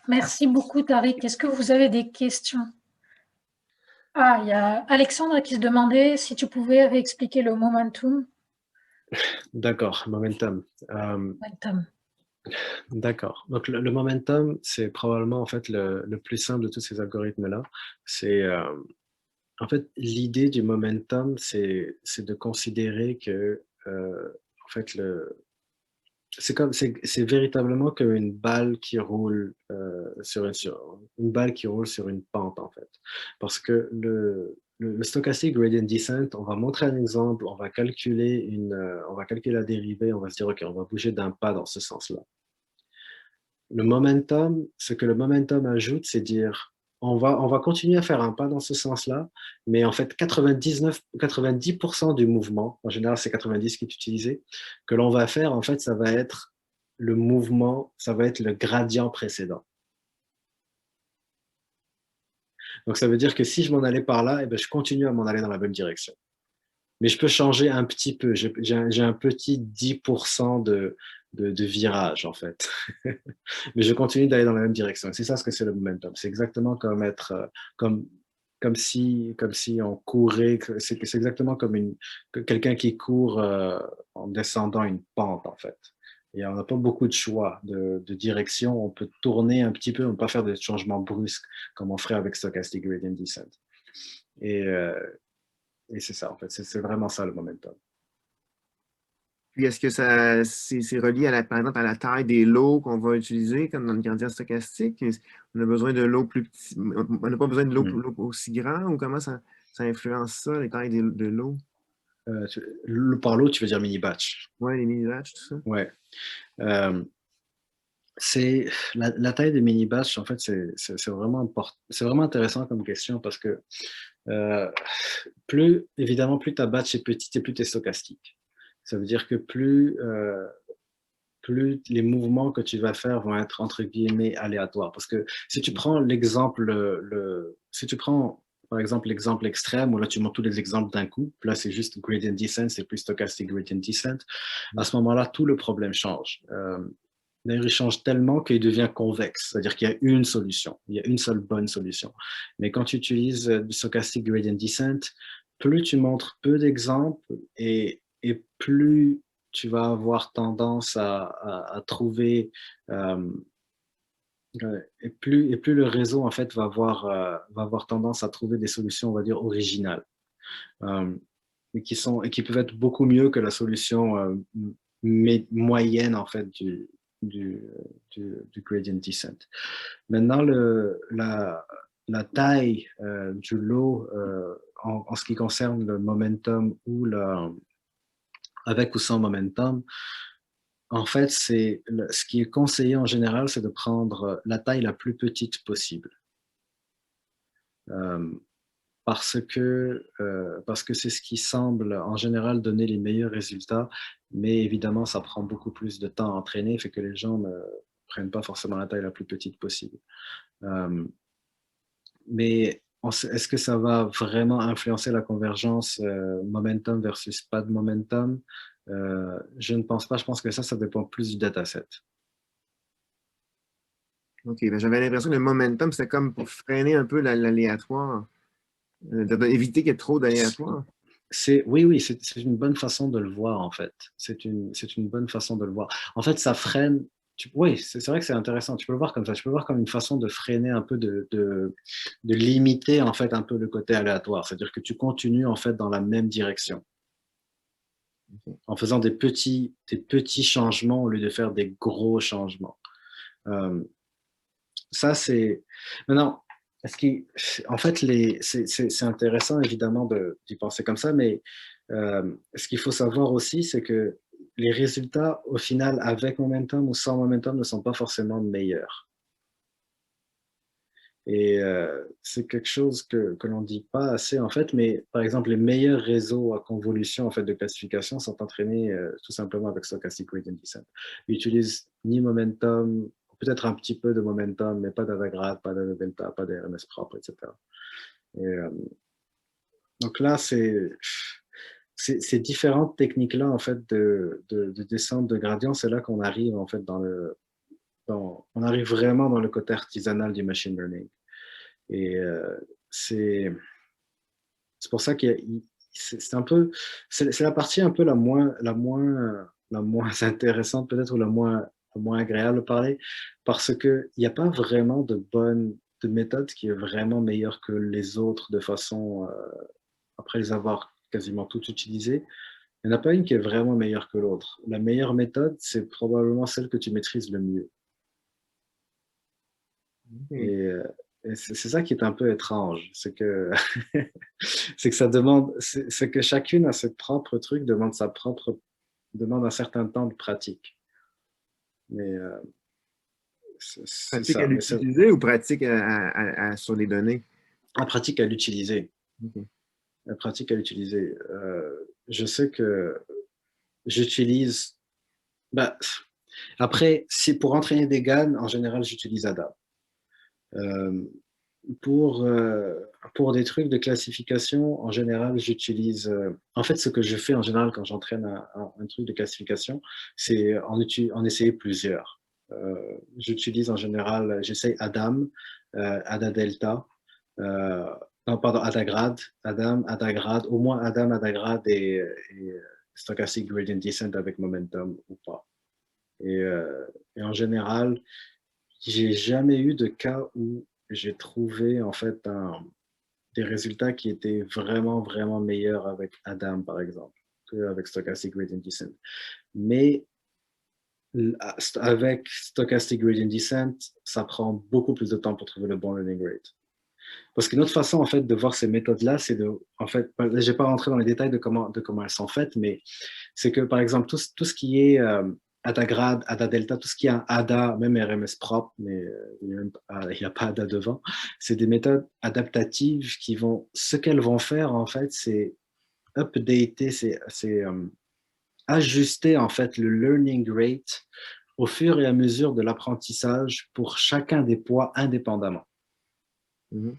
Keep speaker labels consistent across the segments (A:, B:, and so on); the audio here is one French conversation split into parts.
A: Merci beaucoup, Tariq. Est-ce que vous avez des questions? Ah, il y a Alexandre qui se demandait si tu pouvais réexpliquer le momentum.
B: D'accord, momentum.
A: Momentum.
B: D'accord. Donc le momentum, c'est probablement en fait le plus simple de tous ces algorithmes-là. C'est en fait l'idée du momentum, c'est de considérer que en fait c'est véritablement comme une balle qui roule sur une balle qui roule sur une pente en fait. Parce que le stochastic gradient descent, on va montrer un exemple, on va calculer la dérivée, on va se dire ok, on va bouger d'un pas dans ce sens-là. Le momentum, ce que le momentum ajoute, c'est dire on va continuer à faire un pas dans ce sens-là, mais en fait 90% du mouvement, en général c'est 90 qui est utilisé, que l'on va faire, en fait, ça va être le mouvement, ça va être le gradient précédent. Donc ça veut dire que si je m'en allais par là, eh ben, je continue à m'en aller dans la même direction. Mais je peux changer un petit peu. J'ai un petit 10% de virage, en fait. Mais je continue d'aller dans la même direction. C'est ça ce que c'est le momentum. C'est exactement comme être, comme, comme si on courait. C'est exactement comme quelqu'un qui court en descendant une pente, en fait. Et on n'a pas beaucoup de choix de direction. On peut tourner un petit peu, on ne peut pas faire des changements brusques comme on ferait avec Stochastic Gradient Descent. Et, euh, et c'est ça, en fait. C'est vraiment ça le momentum.
C: Puis est-ce que c'est relié par exemple, à la taille des lots qu'on va utiliser, comme dans le gradient stochastique? On a besoin de lots plus petits, on n'a pas besoin de
B: Hmm.
C: lots aussi grands, ou comment ça influence ça, les tailles de lots?
B: Par l'eau, tu veux dire mini batch.
C: Ouais, les mini-batchs, tout ça.
B: Ouais. Euh, c'est la taille des mini batch, en fait, c'est vraiment important. C'est vraiment intéressant comme question parce que euh, évidemment, plus ta batch est petite et plus tu es stochastique. Ça veut dire que plus les mouvements que tu vas faire vont être entre guillemets aléatoires. Parce que si tu prends si tu prends par exemple l'exemple extrême où là tu montes tous les exemples d'un coup, là c'est juste gradient descent, c'est plus stochastic gradient descent. À ce moment-là, tout le problème change. D'ailleurs, il change tellement qu'il devient convexe, c'est-à-dire qu'il y a une solution, il y a une seule bonne solution. Mais quand tu utilises du stochastic gradient descent, plus tu montres peu d'exemples et plus tu vas avoir tendance à trouver et plus le réseau en fait va avoir tendance à trouver des solutions, on va dire, originales. Euh, et qui peuvent être beaucoup mieux que la solution moyenne en fait du, du gradient descent. Maintenant, la taille du lot en ce qui concerne le momentum ou avec ou sans momentum, en fait, ce qui est conseillé en général, c'est de prendre la taille la plus petite possible. Euh, parce que c'est ce qui semble en général donner les meilleurs résultats, mais évidemment, ça prend beaucoup plus de temps à entraîner, fait que les gens ne prennent pas forcément la taille la plus petite possible. Euh, mais est-ce que ça va vraiment influencer la convergence momentum versus pas de momentum? Je ne pense pas, je pense que ça dépend plus du dataset.
C: OK, ben, j'avais l'impression que le momentum, c'était comme pour freiner un peu l'aléatoire, éviter qu'il y ait trop d'aléatoire.
B: Oui, oui, c'est une bonne façon de le voir, en fait. C'est une bonne façon de le voir. En fait, ça freine. Oui, c'est vrai que c'est intéressant. Tu peux le voir comme ça. Tu peux le voir comme une façon de freiner un peu, de limiter, en fait, un peu le côté aléatoire. C'est-à-dire que tu continues, en fait, dans la même direction. En faisant des petits changements au lieu de faire des gros changements. Euh, Ça, c'est. Maintenant, en fait, c'est intéressant évidemment d'y penser comme ça, mais ce qu'il faut savoir aussi, c'est que les résultats, au final, avec momentum ou sans momentum, ne sont pas forcément meilleurs. Et c'est quelque chose que l'on ne dit pas assez, en fait, mais par exemple, les meilleurs réseaux à convolution en fait, de classification sont entraînés tout simplement avec Stochastic Gradient Descent. Ils utilisent ni momentum, peut-être un petit peu de momentum, mais pas d'avagrad, pas de delta, pas d'RMS propre, etc. Et, donc là, ces différentes techniques-là, en fait, de descente de gradient, c'est là qu'on arrive, en fait, dans on arrive vraiment dans le côté artisanal du machine learning. Et c'est pour ça que c'est un peu, c'est la partie un peu la moins intéressante peut-être, ou la moins agréable de parler, parce qu'il n'y a pas vraiment de méthode qui est vraiment meilleure que les autres de façon, après les avoir quasiment toutes utilisées. Il n'y en a pas une qui est vraiment meilleure que l'autre. La meilleure méthode, c'est probablement celle que tu maîtrises le mieux. Et, et c'est ça qui est un peu étrange, c'est que, c'est que ça demande, c'est que chacune a ses propres trucs, demande un certain temps de pratique. Mais c'est
C: Pratique
B: ça.
C: à
B: Mais
C: l'utiliser ou pratique sur les données?
B: la pratique à l'utiliser.
C: Okay.
B: La pratique à l'utiliser. Je sais que j'utilise. Bah, après, si pour entraîner des GAN, en général, j'utilise ADA. Euh, pour, euh, pour des trucs de classification, en général, j'utilise. En fait, ce que je fais en général quand j'entraîne un truc de classification, c'est en essayer plusieurs. J'utilise en général, j'essaye Adam, Ada Delta, euh, non, pardon, Adagrad, Adam, Adagrad, au moins Adam, Adagrad et Stochastic Gradient Descent avec Momentum ou pas. Et en général, j'ai jamais eu de cas où j'ai trouvé en fait des résultats qui étaient vraiment, vraiment meilleurs avec Adam, par exemple, qu'avec Stochastic Gradient Descent. Mais avec Stochastic Gradient Descent, ça prend beaucoup plus de temps pour trouver le bon learning rate. Parce qu'une autre façon, en fait, de voir ces méthodes-là, c'est de, en fait, je ne vais pas rentrer dans les détails de comment elles sont faites, mais c'est que, par exemple, tout ce qui est ADA-grad, ADA-delta, tout ce qui est un ADA, même RMS propre, mais il n'y a pas ADA devant, c'est des méthodes adaptatives ce qu'elles vont faire, en fait, c'est updater, ajuster, en fait, le learning rate au fur et à mesure de l'apprentissage pour chacun des poids indépendamment.
C: Mm-hmm.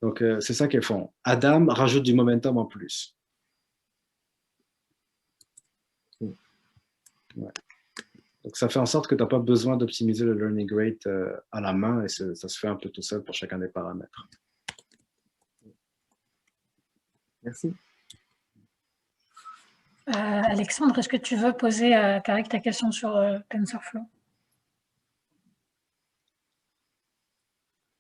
B: Donc, c'est ça qu'elles font. Adam rajoute du momentum en plus. Ouais. Donc, ça fait en sorte que tu n'as pas besoin d'optimiser le learning rate à la main et ça se fait un peu tout seul pour chacun des paramètres.
C: Merci.
A: Alexandre, est-ce que tu veux poser à Karik ta question sur TensorFlow?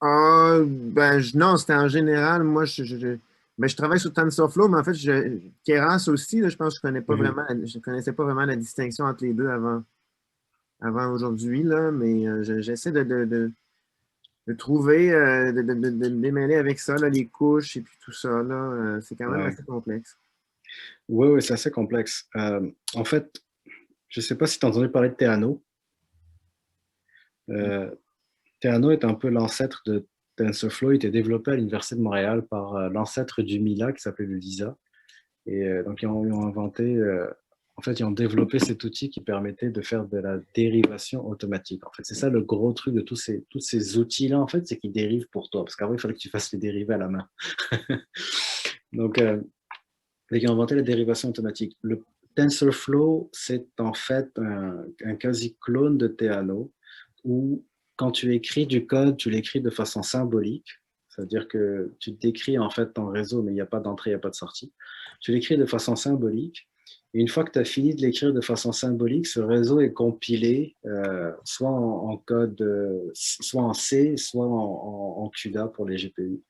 C: Non, c'était en général. Moi, je travaille sur TensorFlow, mais en fait, Keras aussi, là, je pense que je connaissais pas vraiment la distinction entre les deux avant aujourd'hui, là, mais j'essaie de trouver, de démêler avec ça, là, les couches et puis tout ça, là, c'est quand même assez complexe.
B: Oui, c'est assez complexe. En fait, je ne sais pas si tu as entendu parler de Theano. Theano est un peu l'ancêtre de TensorFlow. Il était développé à l'Université de Montréal par l'ancêtre du Mila qui s'appelait le Lisa. Et donc, ils ont inventé, en fait, ils ont développé cet outil qui permettait de faire de la dérivation automatique. En fait, c'est ça le gros truc de tous ces outils-là, en fait, c'est qu'ils dérivent pour toi. Parce qu'avant, il fallait que tu fasses les dérivés à la main. Donc, ils ont inventé la dérivation automatique. Le TensorFlow, c'est en fait un quasi-clone de Theano où quand tu écris du code, tu l'écris de façon symbolique. C'est-à-dire que tu décris en fait ton réseau, mais il n'y a pas d'entrée, il n'y a pas de sortie. Tu l'écris de façon symbolique. Et une fois que tu as fini de l'écrire de façon symbolique, ce réseau est compilé soit en code, soit en C, soit en CUDA pour les GPU.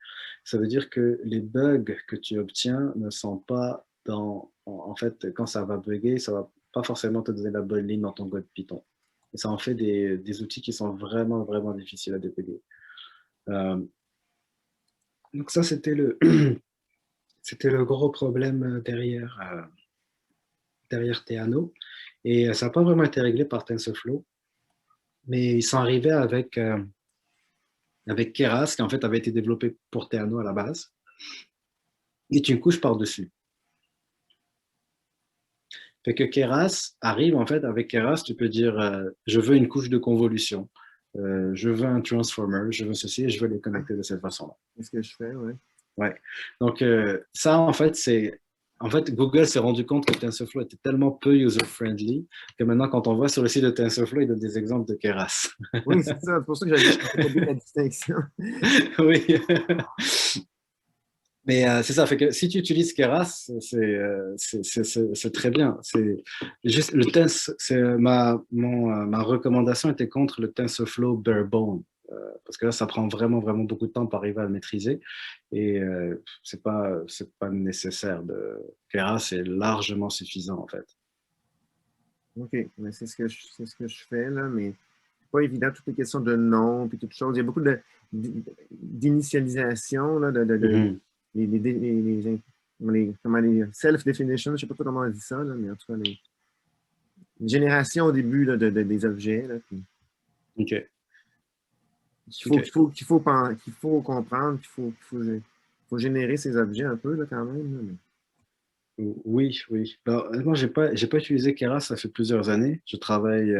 B: Ça veut dire que les bugs que tu obtiens ne sont pas en fait, quand ça va bugger, ça va pas forcément te donner la bonne ligne dans ton code Python. Et ça en fait des outils qui sont vraiment, vraiment difficiles à débugger. Donc ça, c'était le gros problème derrière Theano. Et ça n'a pas vraiment été réglé par TensorFlow, mais ils sont arrivés avec Keras, qui en fait avait été développé pour Theano à la base, et une couche par-dessus. Fait que Keras arrive, en fait, avec Keras, tu peux dire je veux une couche de convolution, je veux un transformer, je veux ceci, et je veux les connecter de cette façon-là.
C: C'est ce que je fais, oui.
B: Ouais. Donc, ça, en fait, c'est en fait, Google s'est rendu compte que TensorFlow était tellement peu user-friendly que maintenant, quand on voit sur le site de TensorFlow, il donne des exemples de Keras.
C: Oui, c'est ça. C'est pour ça que j'avais fait la distinction.
B: Oui. Mais c'est ça, fait que si tu utilises Keras, c'est très bien. C'est juste le ma recommandation était contre le TensorFlow Barebone. Parce que là, ça prend vraiment, vraiment beaucoup de temps pour arriver à le maîtriser. Et c'est pas nécessaire. Keras est largement suffisant, en fait.
C: OK, mais c'est ce que je fais, là, mais c'est pas évident, toutes les questions de nom, puis toutes choses. Il y a beaucoup d'initialisation, là,
B: Mhm.
C: les self-definition, je sais pas trop comment on dit ça, là, mais en tout cas, les générations au début là, des objets, là, puis
B: OK.
C: qu'il faut comprendre, qu'il faut générer ces objets un peu, là, quand même. Là, mais...
B: Oui, oui. Alors, honnêtement, j'ai pas utilisé Keras, ça fait plusieurs années. Je travaille.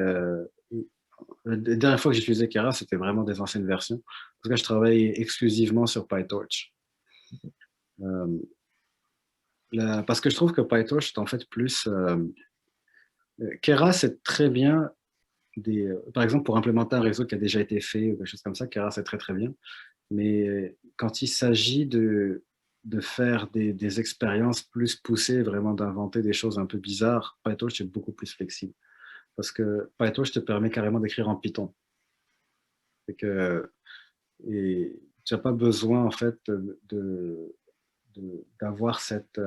B: La dernière fois que j'ai utilisé Keras, c'était vraiment des anciennes versions. Parce que je travaille exclusivement sur PyTorch. Euh, parce que je trouve que PyTorch est en fait plus. Keras est très bien. Par exemple, pour implémenter un réseau qui a déjà été fait ou quelque chose comme ça, Keras est très très bien. Mais quand il s'agit de faire des expériences plus poussées, vraiment d'inventer des choses un peu bizarres, PyTorch est beaucoup plus flexible. Parce que PyTorch te permet carrément d'écrire en Python. Et tu n'as pas besoin, en fait, d'avoir cette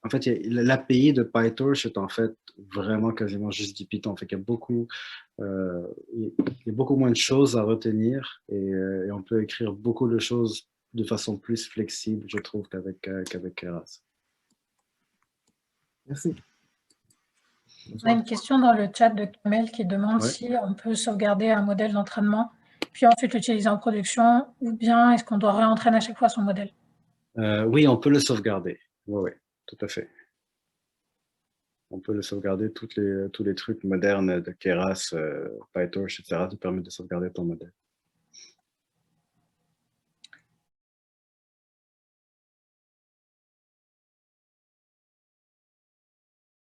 B: en fait, l'API de PyTorch est en fait vraiment quasiment juste du Python. Fait qu'il y a il y a beaucoup moins de choses à retenir et on peut écrire beaucoup de choses de façon plus flexible, je trouve, qu'avec Keras.
C: Merci.
A: On a une question dans le chat de Kamel qui demande
B: Ouais.
A: si on peut sauvegarder un modèle d'entraînement, puis ensuite l'utiliser en production, ou bien est-ce qu'on doit réentraîner à chaque fois son modèle?
B: Oui, on peut le sauvegarder. Oui, tout à fait. On peut le sauvegarder, tous les trucs modernes de Keras, PyTorch, etc., te permettent de sauvegarder ton modèle.